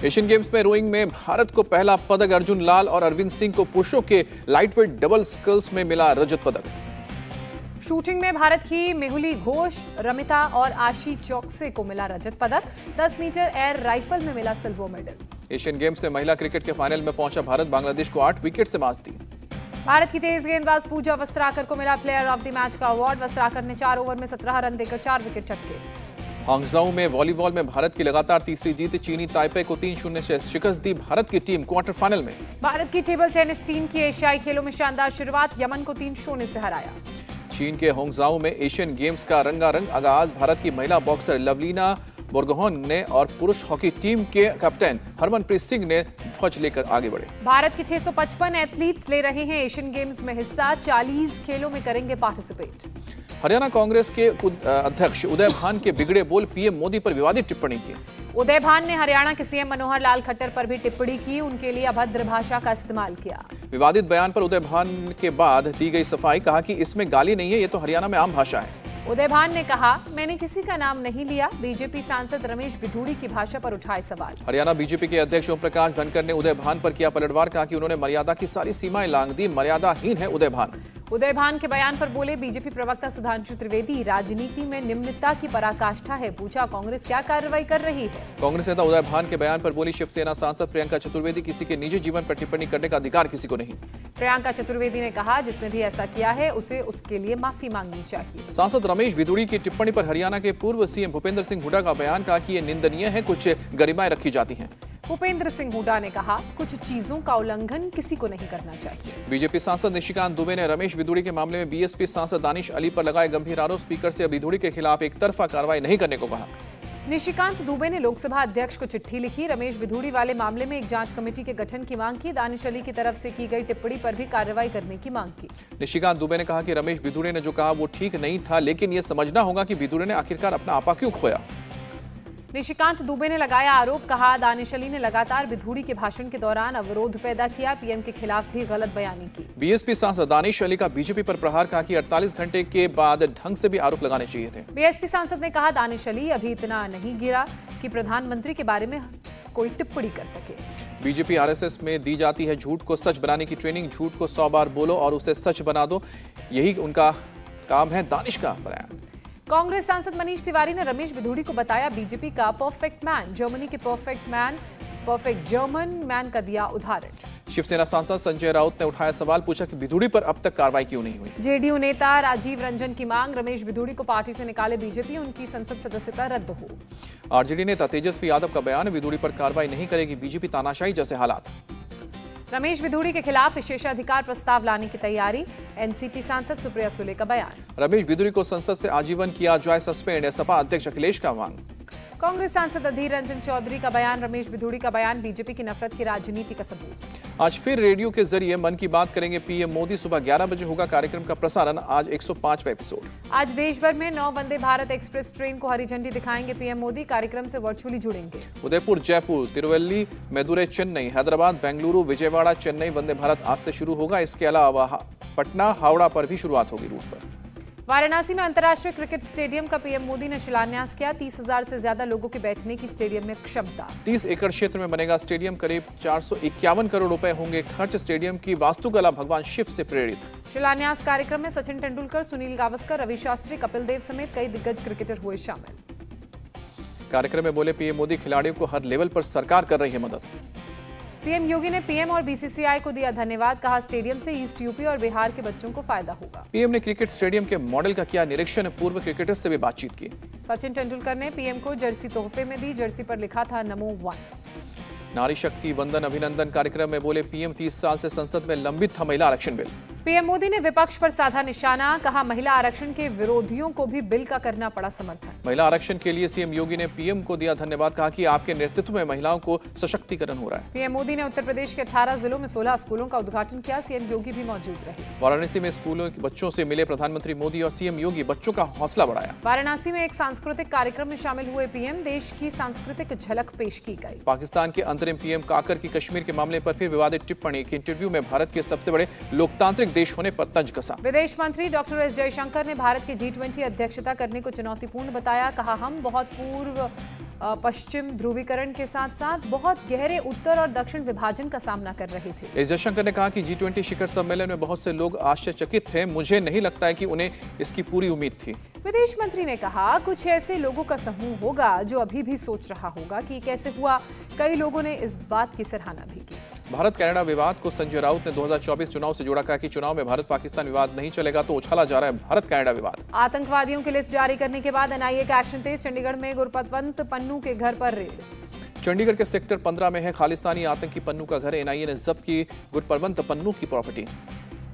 Asian games में rowing में भारत को पहला पदक। अर्जुन लाल और अरविंद सिंह को पुरुषों के लाइटवेट डबल स्कल्स में मिला रजत पदक। शूटिंग में भारत की मेहुली घोष, रमिता और आशी चौकसे को मिला रजत पदक। 10 मीटर एयर राइफल में मिला सिल्वर मेडल। एशियन गेम्स में महिला क्रिकेट के फाइनल में पहुंचा भारत, बांग्लादेश को 8 विकेट से मात दी। भारत की तेज गेंदबाज पूजा वस्त्राकर को मिला प्लेयर ऑफ द मैच का अवार्ड। वस्त्राकर ने 4 ओवर में 17 रन देकर 4 विकेट चटके। हांगझाऊ में वॉलीबॉल में भारत की लगातार तीसरी जीत। चीनी ताइपे को 3-0 से शिकस्त दी भारत की टीम क्वार्टर फाइनल में। भारत की टेबल टेनिस टीम की एशियाई खेलों में शानदार शुरुआत, यमन को 3-0 से हराया। चीन के हांगझाऊ में एशियन गेम्स का रंगारंग आगाज। भारत की महिला बॉक्सर लवलीना बोरगोहन ने और पुरुष हॉकी टीम के कैप्टन हरमनप्रीत सिंह ने ध्वज लेकर आगे बढ़े। भारत के 655 एथलीट्स ले रहे हैं एशियन गेम्स में हिस्सा। 40 खेलों में करेंगे पार्टिसिपेट। हरियाणा कांग्रेस के अध्यक्ष उदय भान के बिगड़े बोल, पीएम मोदी पर विवादित टिप्पणी की। उदय भान ने हरियाणा के सीएम मनोहर लाल खट्टर पर भी टिप्पणी की, उनके लिए अभद्र भाषा का इस्तेमाल किया। विवादित बयान पर उदय भान के बाद दी गई सफाई, कहा कि इसमें गाली नहीं है, ये तो हरियाणा में आम भाषा है। उदय भान ने कहा, मैंने किसी का नाम नहीं लिया। बीजेपी सांसद रमेश बिधूड़ी की भाषा पर उठाए सवाल। हरियाणा बीजेपी के अध्यक्ष ओम प्रकाश धनखड़ ने उदय भान पर किया पलटवार, कहा कि उन्होंने मर्यादा की सारी सीमाएं लांघ दी, मर्यादाहीन है उदय भान। उदय भान के बयान पर बोले बीजेपी प्रवक्ता सुधांशु त्रिवेदी, राजनीति में निम्नता की पराकाष्ठा है। पूछा, कांग्रेस क्या कार्रवाई कर रही है? कांग्रेस नेता उदय भान के बयान पर बोली शिवसेना सांसद प्रियंका चतुर्वेदी, किसी के निजी जीवन पर टिप्पणी करने का अधिकार किसी को नहीं। प्रियंका चतुर्वेदी ने कहा, जिसने भी ऐसा किया है उसे उसके लिए माफी मांगनी चाहिए। सांसद रमेश बिधूड़ी की टिप्पणी पर हरियाणा के पूर्व सीएम भूपेंद्र सिंह हुड्डा का बयान, कहा कि ये निंदनीय है, कुछ गरिमाएं रखी जाती हैं। भूपेंद्र सिंह हुड्डा ने कहा, कुछ चीजों का उल्लंघन किसी को नहीं करना चाहिए। बीजेपी सांसद निशिकांत दुबे ने रमेश बिधूड़ी के मामले में बीएसपी सांसद दानिश अली पर लगाए गंभीर आरोप। स्पीकर से बिधूड़ी के खिलाफ एक तरफा कार्रवाई नहीं करने को कहा। निशिकांत दुबे ने लोकसभा अध्यक्ष को चिट्ठी लिखी। रमेश बिधूड़ी वाले मामले में एक जांच कमेटी के गठन की मांग की। दानिश अली की तरफ से की गई टिप्पणी पर भी कार्रवाई करने की मांग की। निशिकांत दुबे ने कहा कि रमेश बिधूड़ी ने जो कहा वो ठीक नहीं था, लेकिन ये समझना होगा कि बिधूड़ी ने आखिरकार अपना आपा क्यों खोया। निशिकांत दुबे ने लगाया आरोप, कहा दानिश अली ने लगातार बिधूड़ी के भाषण के दौरान अवरोध पैदा किया, पीएम के खिलाफ भी गलत बयानी की। बीएसपी सांसद दानिश अली का बीजेपी पर प्रहार, कहा कि 48 घंटे के बाद ढंग से भी आरोप लगाने चाहिए थे। बीएसपी सांसद ने कहा, दानिश अली अभी इतना नहीं गिरा कि प्रधानमंत्री के बारे में कोई टिप्पणी कर सके। बीजेपी आरएसएस में दी जाती है झूठ को सच बनाने की ट्रेनिंग। झूठ को 100 बार बोलो और उसे सच बना दो, यही उनका काम है। दानिश का बयान। कांग्रेस सांसद मनीष तिवारी ने रमेश बिधूड़ी को बताया बीजेपी का परफेक्ट मैन। जर्मनी के परफेक्ट जर्मन मैन का दिया उदाहरण। शिवसेना सांसद संजय राउत ने उठाया सवाल, पूछा कि बिधूड़ी पर अब तक कार्रवाई क्यों नहीं हुई। जेडीयू नेता राजीव रंजन की मांग, रमेश बिधूड़ी को पार्टी से निकाले बीजेपी, उनकी संसद सदस्यता रद्द हो। आरजेडी नेता तेजस्वी यादव का बयान, बिधूड़ी पर कार्रवाई नहीं करेगी बीजेपी, तानाशाही जैसे हालात। रमेश बिधूड़ी के खिलाफ विशेषाधिकार प्रस्ताव लाने की तैयारी। एनसीपी सांसद सुप्रिया सुले का बयान। रमेश बिधूड़ी को संसद से आजीवन किया जाए सस्पेंड, सपा अध्यक्ष अखिलेश का मांग। कांग्रेस सांसद अधीर रंजन चौधरी का बयान, रमेश बिधूड़ी का बयान बीजेपी की नफरत की राजनीति का सबूत। आज फिर रेडियो के जरिए मन की बात करेंगे पीएम मोदी। सुबह 11 बजे होगा कार्यक्रम का प्रसारण, आज 105वां एपिसोड। आज देश भर में 9 वंदे भारत एक्सप्रेस ट्रेन को हरी झंडी दिखाएंगे पीएम मोदी। कार्यक्रम से वर्चुअली जुड़ेंगे। उदयपुर, जयपुर, तिरुवल्ली, मैदुरै, चेन्नई, हैदराबाद, बेंगलुरु, विजयवाड़ा, चेन्नई वंदे भारत आज से शुरू होगा। इसके अलावा पटना, हावड़ा पर भी शुरुआत होगी रूट पर। वाराणसी में अंतर्राष्ट्रीय क्रिकेट स्टेडियम का पीएम मोदी ने शिलान्यास किया। 30,000 से ज्यादा लोगों के बैठने की स्टेडियम में क्षमता। 30 एकड़ क्षेत्र में बनेगा स्टेडियम, करीब 451 करोड़ रुपए होंगे खर्च। स्टेडियम की वास्तुकला भगवान शिव से प्रेरित। शिलान्यास कार्यक्रम में सचिन तेंदुलकर, सुनील गावस्कर, रवि शास्त्री, कपिल देव समेत कई दिग्गज क्रिकेटर हुए शामिल। कार्यक्रम में बोले पीएम मोदी, खिलाड़ियों को हर लेवल पर सरकार कर रही है मदद। सीएम योगी ने पीएम और बीसीसीआई को दिया धन्यवाद, कहा स्टेडियम से ईस्ट यूपी और बिहार के बच्चों को फायदा होगा। पीएम ने क्रिकेट स्टेडियम के मॉडल का किया निरीक्षण, पूर्व क्रिकेटर्स से भी बातचीत की। सचिन तेंदुलकर ने पीएम को जर्सी तोहफे में दी, जर्सी पर लिखा था नमो 1। नारी शक्ति वंदन अभिनंदन कार्यक्रम में बोले पीएम, 30 साल से संसद में लंबित था महिला आरक्षण बिल। पीएम मोदी ने विपक्ष पर साधा निशाना, कहा महिला आरक्षण के विरोधियों को भी बिल का करना पड़ा समर्थन। महिला आरक्षण के लिए सीएम योगी ने पीएम को दिया धन्यवाद, कहा कि आपके नेतृत्व में महिलाओं को सशक्तिकरण हो रहा है। पीएम मोदी ने उत्तर प्रदेश के 18 जिलों में 16 स्कूलों का उद्घाटन किया। सीएम योगी भी मौजूद रहे। वाराणसी में स्कूलों के बच्चों से मिले प्रधानमंत्री मोदी और सीएम योगी, बच्चों का हौसला बढ़ाया। वाराणसी में एक सांस्कृतिक कार्यक्रम में शामिल हुए पीएम, देश की सांस्कृतिक झलक पेश की गई। पाकिस्तान के अंतरिम पीएम काकर की कश्मीर के मामले पर फिर विवादित टिप्पणी। एक इंटरव्यू में भारत के सबसे बड़े लोकतांत्रिक देश होने पर तंज कसा। विदेश मंत्री डॉक्टर एस जयशंकर ने भारत की G20 अध्यक्षता करने को चुनौतीपूर्ण बताया, कहा हम बहुत पूर्व पश्चिम ध्रुवीकरण के साथ साथ बहुत गहरे उत्तर और दक्षिण विभाजन का सामना कर रहे थे। एस जयशंकर ने कहा कि G20 शिखर सम्मेलन में बहुत से लोग आश्चर्यचकित थे। मुझे नहीं लगता है कि उन्हें इसकी पूरी उम्मीद थी। विदेश मंत्री ने कहा, कुछ ऐसे लोगों का समूह होगा जो अभी भी सोच रहा होगा कि कैसे हुआ। कई लोगों ने इस बात की सराहना भी की। भारत कनाडा विवाद को संजय राउत ने 2024 चुनाव से जोड़ा। कहा कि चुनाव में भारत पाकिस्तान विवाद नहीं चलेगा तो उछाला जा रहा है भारत कनाडा विवाद। आतंकवादियों की लिस्ट जारी करने के बाद एनआईए का एक्शन तेज। चंडीगढ़ में गुरपतवंत पन्नू के घर पर रेड। चंडीगढ़ के सेक्टर 15 में है खालिस्तानी आतंकी पन्नू का घर। एनआईए ने जब्त की गुरपतवंत पन्नू की प्रॉपर्टी।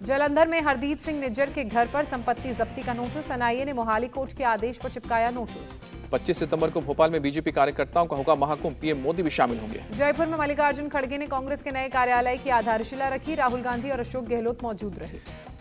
जालंधर में हरदीप सिंह निज्जर के घर पर संपत्ति जब्ती का नोटिस। एनआईए ने मोहाली कोर्ट के आदेश पर चिपकाया नोटिस। 25 सितंबर को भोपाल में बीजेपी कार्यकर्ताओं का होगा महाकुंभ। पीएम मोदी भी शामिल होंगे। जयपुर में मल्लिकार्जुन खड़गे ने कांग्रेस के नए कार्यालय की आधारशिला रखी। राहुल गांधी और अशोक गहलोत मौजूद रहे।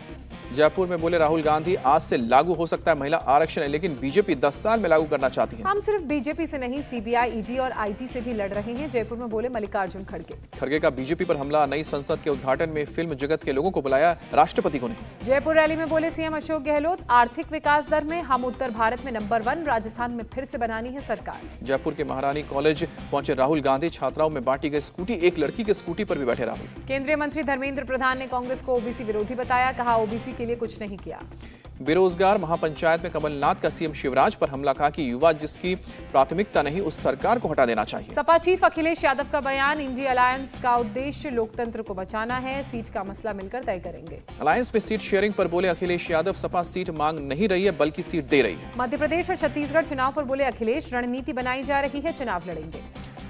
जयपुर में बोले राहुल गांधी, आज से लागू हो सकता है महिला आरक्षण, लेकिन बीजेपी 10 साल में लागू करना चाहती है। हम सिर्फ बीजेपी से नहीं, सीबीआई, ईडी और आईटी से भी लड़ रहे हैं। जयपुर में बोले मल्लिकार्जुन खड़गे। खड़गे का बीजेपी पर हमला। नई संसद के उद्घाटन में फिल्म जगत के लोगों को बुलाया, राष्ट्रपति को नहीं। जयपुर रैली में बोले सीएम अशोक गहलोत, आर्थिक विकास दर में हम उत्तर भारत में नंबर 1, राजस्थान में फिर से बनानी है सरकार। जयपुर के महारानी कॉलेज पहुंचे राहुल गांधी। छात्राओं में बांटी गई स्कूटी। एक लड़की के स्कूटी पर भी बैठे राहुल। केंद्रीय मंत्री धर्मेंद्र प्रधान ने कांग्रेस को ओबीसी विरोधी बताया। कहा, ओबीसी के लिए कुछ नहीं किया। बेरोजगार महापंचायत में कमलनाथ का सीएम शिवराज पर हमला। कहा कि युवा जिसकी प्राथमिकता नहीं, उस सरकार को हटा देना चाहिए। सपा चीफ अखिलेश यादव का बयान, इंडिया अलायंस का उद्देश्य लोकतंत्र को बचाना है। सीट का मसला मिलकर तय करेंगे। अलायंस में सीट शेयरिंग पर बोले अखिलेश यादव, सपा सीट मांग नहीं रही है बल्कि सीट दे रही है। मध्य प्रदेश और छत्तीसगढ़ चुनाव पर बोले अखिलेश, रणनीति बनाई जा रही है, चुनाव लड़ेंगे।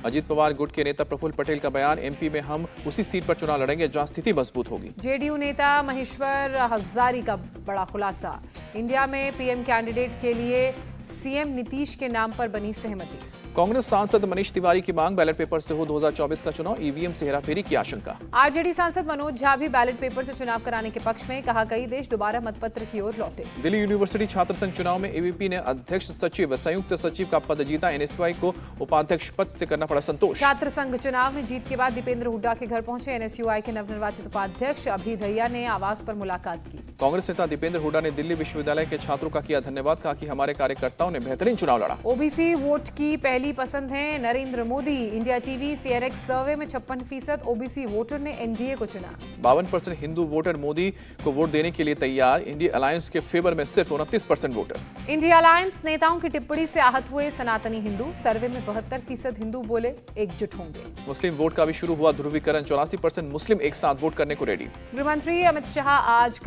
अजीत पवार गुट के नेता प्रफुल्ल पटेल का बयान, एमपी में हम उसी सीट पर चुनाव लड़ेंगे जहां स्थिति मजबूत होगी। जेडीयू नेता महेश्वर हजारी का बड़ा खुलासा, इंडिया में पीएम कैंडिडेट के लिए सीएम नीतीश के नाम पर बनी सहमति। कांग्रेस सांसद मनीष तिवारी की मांग, बैलेट पेपर से हो 2024 का चुनाव, ईवीएम से हेराफेरी की आशंका। आरजेडी सांसद मनोज झा भी बैलेट पेपर से चुनाव कराने के पक्ष में। कहा, कई देश दोबारा मतपत्र की ओर लौटे। दिल्ली यूनिवर्सिटी छात्र संघ चुनाव में एबीवीपी ने अध्यक्ष सचिव संयुक्त सचिव का पद जीता। एनएसयूआई को उपाध्यक्ष पद से करना पड़ा संतोष। छात्र संघ चुनाव में जीत के बाद दीपेंद्र हुड्डा के घर पहुंचे एनएसयूआई के नवनिर्वाचित उपाध्यक्ष अभी दहिया ने आवास पर मुलाकात की। कांग्रेस नेता दीपेंद्र हुड्डा ने दिल्ली विश्वविद्यालय के छात्रों का किया धन्यवाद। कहा कि हमारे कार्यकर्ताओं ने बेहतरीन चुनाव लड़ा। ओबीसी वोट की पहली पसंद है Narendra Modi. India TV CNX survey में 56% ओबीसी वोटर ने एनडीए को चुना। 52% हिंदू वोटर मोदी को वोट देने के लिए तैयार। इंडिया अलायंस के फेवर में सिर्फ 29% वोटर। इंडिया अलायंस नेताओं की टिप्पणी से आहत हुए सनातनी हिंदू। सर्वे में 72% हिंदू बोले एकजुट होंगे। मुस्लिम वोट का भी शुरू हुआ ध्रुवीकरण। 84% मुस्लिम एक साथ वोट करने को रेडी। गृहमंत्री अमित शाह आज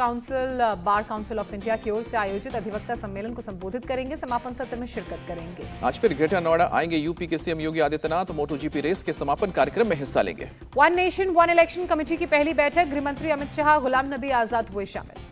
बार काउंसिल ऑफ इंडिया की ओर से आयोजित अधिवक्ता सम्मेलन को संबोधित करेंगे। समापन सत्र में शिरकत करेंगे। आज फिर ग्रेटर नोएडा आएंगे यूपी के सीएम योगी आदित्यनाथ। मोटो जीपी रेस के समापन कार्यक्रम में हिस्सा लेंगे। One nation one election committee की पहली बैठक, गृहमंत्री अमित शाह, गुलाम नबी आजाद हुए शामिल।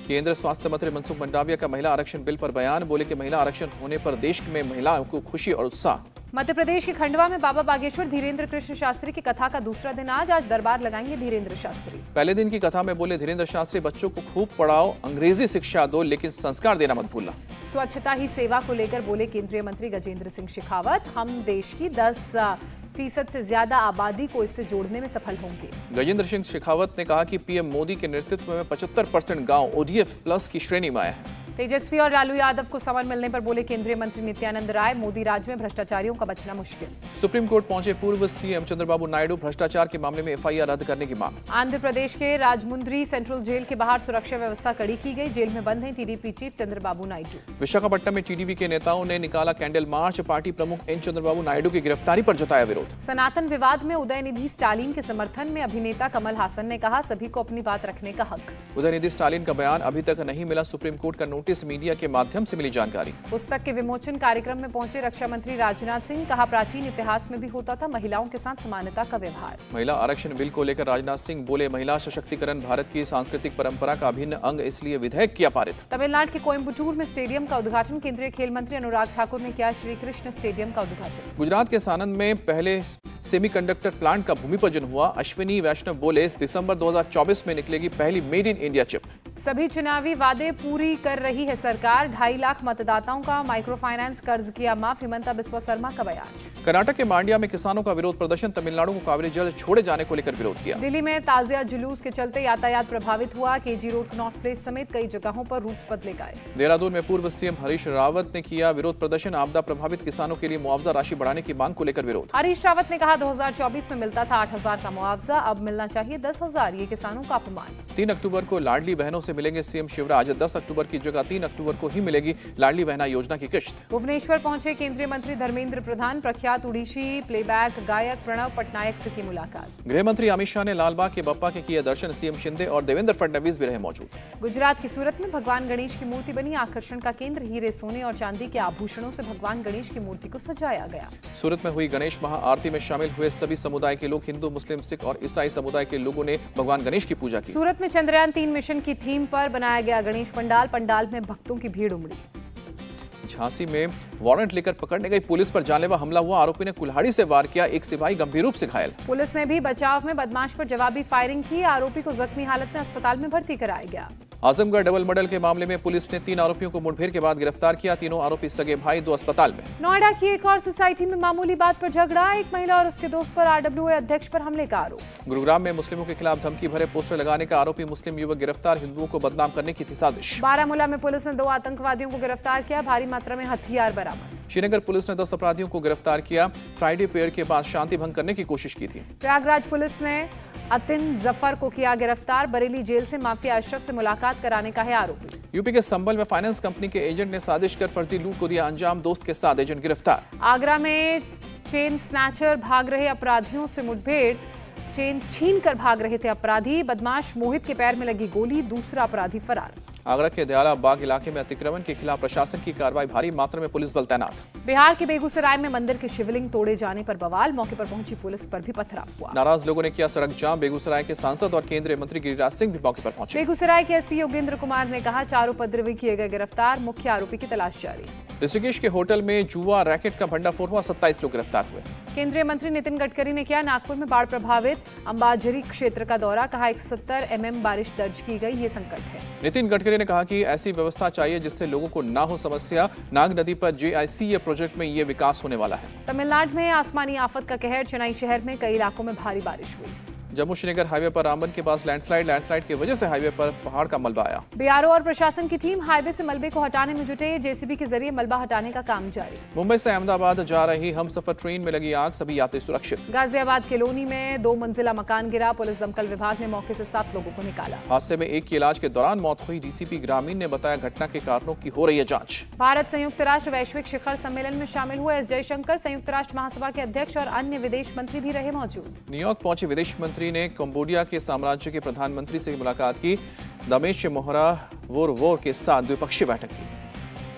केंद्रीय स्वास्थ्य मंत्री मनसुख मंडाविया का महिला आरक्षण बिल पर बयान, बोले कि महिला आरक्षण होने पर देश में महिलाओं को खुशी और उत्साह। मध्य प्रदेश के खंडवा में बाबा बागेश्वर धीरेन्द्र कृष्ण शास्त्री की कथा का दूसरा दिन आज दरबार लगाएंगे धीरेन्द्र शास्त्री। पहले दिन की कथा में बोले धीरेन्द्र शास्त्री, बच्चों को खूब पढ़ाओ, अंग्रेजी शिक्षा दो, लेकिन संस्कार देना मत भूलना। स्वच्छता ही सेवा को लेकर बोले केंद्रीय मंत्री गजेंद्र सिंह शेखावत, हम देश की 10% से ज्यादा आबादी को इससे जोड़ने में सफल होंगे। गजेंद्र सिंह शेखावत ने कहा कि पीएम मोदी के नेतृत्व में 75% गांव ओडीएफ प्लस की श्रेणी में आए हैं। तेजस्वी और लालू यादव को समन मिलने पर बोले केंद्रीय मंत्री नित्यानंद राय, मोदी राज में भ्रष्टाचारियों का बचना मुश्किल। सुप्रीम कोर्ट पहुंचे पूर्व सीएम चंद्रबाबू नायडू, भ्रष्टाचार के मामले में एफआईआर रद्द करने की मांग। आंध्र प्रदेश के राजमुंद्री सेंट्रल जेल के बाहर सुरक्षा व्यवस्था कड़ी की गई। जेल में बंद हैं टीडीपी चीफ चंद्रबाबू नायडू। विशाखापट्टनम में टीडीपी के नेताओं ने निकाला कैंडल मार्च। पार्टी प्रमुख एन चंद्रबाबू नायडू की गिरफ्तारी पर जताया विरोध। सनातन विवाद में उदयनिधि स्टालिन के समर्थन में अभिनेता कमल हासन ने कहा, सभी को अपनी बात रखने का हक। उदयनिधि स्टालिन का बयान, अभी तक नहीं मिला सुप्रीम कोर्ट का नोटिस, मीडिया के माध्यम से मिली जानकारी। पुस्तक के विमोचन कार्यक्रम में पहुंचे रक्षा मंत्री राजनाथ सिंह, कहा प्राचीन इतिहास में भी होता था महिलाओं के साथ समानता का व्यवहार। महिला आरक्षण बिल को लेकर राजनाथ सिंह बोले, महिला सशक्तिकरण भारत की सांस्कृतिक परंपरा का अभिन्न अंग, इसलिए विधेयक किया पारित। तमिलनाडु के कोयम्बटूर में स्टेडियम का उद्घाटन, केंद्रीय खेल मंत्री अनुराग ठाकुर ने किया श्री कृष्ण स्टेडियम का उद्घाटन। गुजरात के सानंद में पहले सेमीकंडक्टर प्लांट का भूमि पूजन हुआ। अश्विनी वैष्णव बोले, दिसंबर 2024 में निकलेगी पहली मेड इन इंडिया चिप। सभी चुनावी वादे पूरी कर रही है सरकार। 2.5 लाख मतदाताओं का माइक्रो फाइनेंस कर्ज किया माफ। हिमंता बिस्वा शर्मा का बयान। कर्नाटक के मांड्या में किसानों का विरोध प्रदर्शन। तमिलनाडु को कावेरी जल छोड़े जाने को लेकर विरोध किया। दिल्ली में ताजिया जुलूस के चलते यातायात प्रभावित हुआ। केजी रोड, कनॉट प्लेस समेत कई जगहों पर रूट्स बदले गए। देहरादून में पूर्व सीएम हरीश रावत ने किया विरोध प्रदर्शन। आपदा प्रभावित किसानों के लिए मुआवजा राशि बढ़ाने की मांग को लेकर विरोध। हरीश रावत ने कहा 2024 में मिलता था 8,000 का मुआवजा, अब मिलना चाहिए 10,000। ये किसानों का अपमान। 3 अक्टूबर को लाडली बहनों से मिलेंगे सीएम शिवराज। 10 अक्टूबर की जगह 3 अक्टूबर को ही मिलेगी लाडली बहना योजना की किश्त। भुवनेश्वर पहुंचे केंद्रीय मंत्री धर्मेंद्र प्रधान। प्रख्यात उड़ीसी प्लेबैक गायक प्रणव पटनायक से की मुलाकात। गृह मंत्री अमित शाह ने लालबाग के बप्पा के किया दर्शन। सीएम शिंदे और देवेंद्र फडणवीस भी रहे मौजूद। गुजरात की सूरत में भगवान गणेश की मूर्ति बनी आकर्षण का केंद्र। हीरे, सोने और चांदी के आभूषणों से भगवान गणेश की मूर्ति को सजाया गया। सूरत में हुई गणेश महाआरती में शामिल हुए सभी समुदाय के लोग। हिंदू, मुस्लिम, सिख और ईसाई समुदाय के लोगों ने भगवान गणेश की पूजा की। सूरत में चंद्रयान 3 मिशन की थीम पर बनाया गया गणेश पंडाल। पंडाल में भक्तों की भीड़ उमड़ी। झांसी में वारंट लेकर पकड़ने गई पुलिस पर जानलेवा हमला हुआ। आरोपी ने कुल्हाड़ी से वार किया। एक सिपाही गंभीर रूप से घायल। पुलिस ने भी बचाव में बदमाश पर जवाबी फायरिंग की। आरोपी को जख्मी हालत में अस्पताल में भर्ती कराया गया। आजमगढ़ डबल मर्डर के मामले में पुलिस ने 3 आरोपियों को मुठभेड़ के बाद गिरफ्तार किया। तीनों आरोपी सगे भाई, 2 अस्पताल में। नोएडा की एक और सोसाइटी में मामूली बात पर झगड़ा। एक महिला और उसके दोस्त पर आरडब्ल्यूए अध्यक्ष पर हमले का आरोप। गुरुग्राम में मुस्लिमों के खिलाफ धमकी भरे पोस्टर लगाने का आरोपी मुस्लिम युवक गिरफ्तार। हिंदुओं को बदनाम करने की थी साजिश। बारामूला में पुलिस ने 2 आतंकवादियों को गिरफ्तार किया। भारी मात्रा में हथियार बरामद। श्रीनगर पुलिस ने 10 अपराधियों को गिरफ्तार किया। फ्राइडे प्रेयर के बाद शांति भंग करने की कोशिश की थी। प्रयागराज पुलिस ने अतिन जफर को किया गिरफ्तार। बरेली जेल से माफिया अशरफ से मुलाकात कराने का है आरोपी। यूपी के संभल में फाइनेंस कंपनी के एजेंट ने साजिश कर फर्जी लूट को दिया अंजाम। दोस्त के साथ एजेंट गिरफ्तार। आगरा में चेन स्नैचर भाग रहे अपराधियों से मुठभेड़। चेन छीन कर भाग रहे थे अपराधी। बदमाश मोहित के पैर में लगी गोली। दूसरा अपराधी फरार। आगरा के दयाला बाग इलाके में अतिक्रमण के खिलाफ प्रशासन की कार्रवाई। भारी मात्रा में पुलिस बल तैनात। बिहार के बेगूसराय में मंदिर के शिवलिंग तोड़े जाने पर बवाल। मौके पर पहुंची पुलिस पर भी पथराव हुआ। नाराज लोगों ने किया सड़क जाम। बेगूसराय के सांसद और केंद्रीय मंत्री गिरिराज सिंह भी मौके पर पहुंचे। बेगूसराय के एसपी योगेंद्र कुमार ने कहा 4 उपद्रवी किए गए गिरफ्तार। मुख्य आरोपी की तलाश जारी। ऋषिकेश के होटल में जुआ रैकेट का भंडाफोड़ हुआ। 27 लोग गिरफ्तार हुए। केंद्रीय मंत्री नितिन गडकरी ने किया नागपुर में बाढ़ प्रभावित अंबाझरी क्षेत्र का दौरा। कहा 170 mm बारिश दर्ज की गई। ये संकट है। नितिन गडकरी ने कहा कि ऐसी व्यवस्था चाहिए जिससे लोगों को ना हो समस्या। नाग नदी पर JICA प्रोजेक्ट में ये विकास होने वाला है। तमिलनाडु में आसमानी आफत का कहर। चेन्नई शहर में कई इलाकों में भारी बारिश हुई। जम्मू श्रीनगर हाईवे पर रामबन के पास लैंडस्लाइड की वजह से हाईवे पर पहाड़ का मलबा आया। बीआरओ और प्रशासन की टीम हाईवे से मलबे को हटाने में जुटे। जेसीबी के जरिए मलबा हटाने का काम जारी। मुंबई से अहमदाबाद जा रही हमसफर ट्रेन में लगी आग। सभी यात्री सुरक्षित। गाजियाबाद के लोनी में 2 मंजिला मकान गिरा। पुलिस दमकल विभाग ने मौके से 7 लोगों को निकाला। हादसे में एक की इलाज के दौरान मौत हुई। डीसीपी ग्रामीण ने बताया घटना के कारणों की हो रही है जांच। भारत संयुक्त राष्ट्र वैश्विक शिखर सम्मेलन में शामिल हुए एस जयशंकर। संयुक्त राष्ट्र महासभा के अध्यक्ष और अन्य विदेश मंत्री भी रहे मौजूद। न्यूयॉर्क पहुंचे विदेश मंत्री ने कंबोडिया के साम्राज्य के प्रधानमंत्री से मुलाकात की। दमेश मोहरा वोर के साथ द्विपक्षीय बैठक की।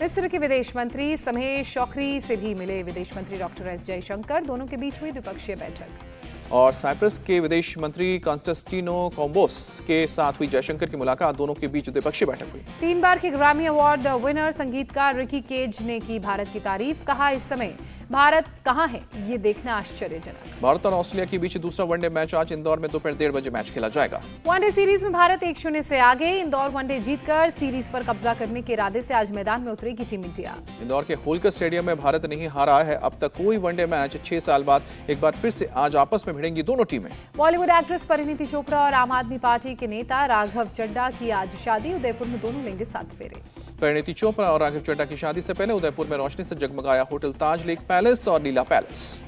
मिस्र के विदेश मंत्री समेह शौकरी से भी मिले विदेश मंत्री डॉक्टर एस जयशंकर। दोनों के बीच हुई द्विपक्षीय बैठक। और साइप्रस के विदेश मंत्री कॉन्स्टेंटिनो कोम्बोस के साथ हुई जयशंकर की मुलाकात। दोनों के बीच द्विपक्षीय बैठक हुई। 3 बार के ग्रामी अवार्ड विनर संगीतकार रिकी केज ने की भारत की तारीफ। कहा इस समय भारत कहां है ये देखना आश्चर्यजनक। भारत और ऑस्ट्रेलिया के बीच दूसरा वनडे मैच आज इंदौर में दोपहर 1:30 बजे मैच खेला जाएगा। वनडे सीरीज में भारत 1-0 से आगे। इंदौर वनडे जीतकर सीरीज पर कब्जा करने के इरादे से आज मैदान में उतरेगी टीम इंडिया। इंदौर के होलकर स्टेडियम में भारत नहीं हारा है अब तक कोई वनडे मैच। 6 साल बाद एक बार फिर से आज आपस में भिड़ेंगी दोनों टीमें। बॉलीवुड एक्ट्रेस परिणीति चोपड़ा और आम आदमी पार्टी के नेता राघव चड्ढा की आज शादी। उदयपुर में दोनों लेंगे 7 फेरे। परिणीति चोपड़ा और राघव चड्ढा की शादी से पहले उदयपुर में रोशनी से जगमगाया होटल ताज लेक पैलेस और लीला पैलेस।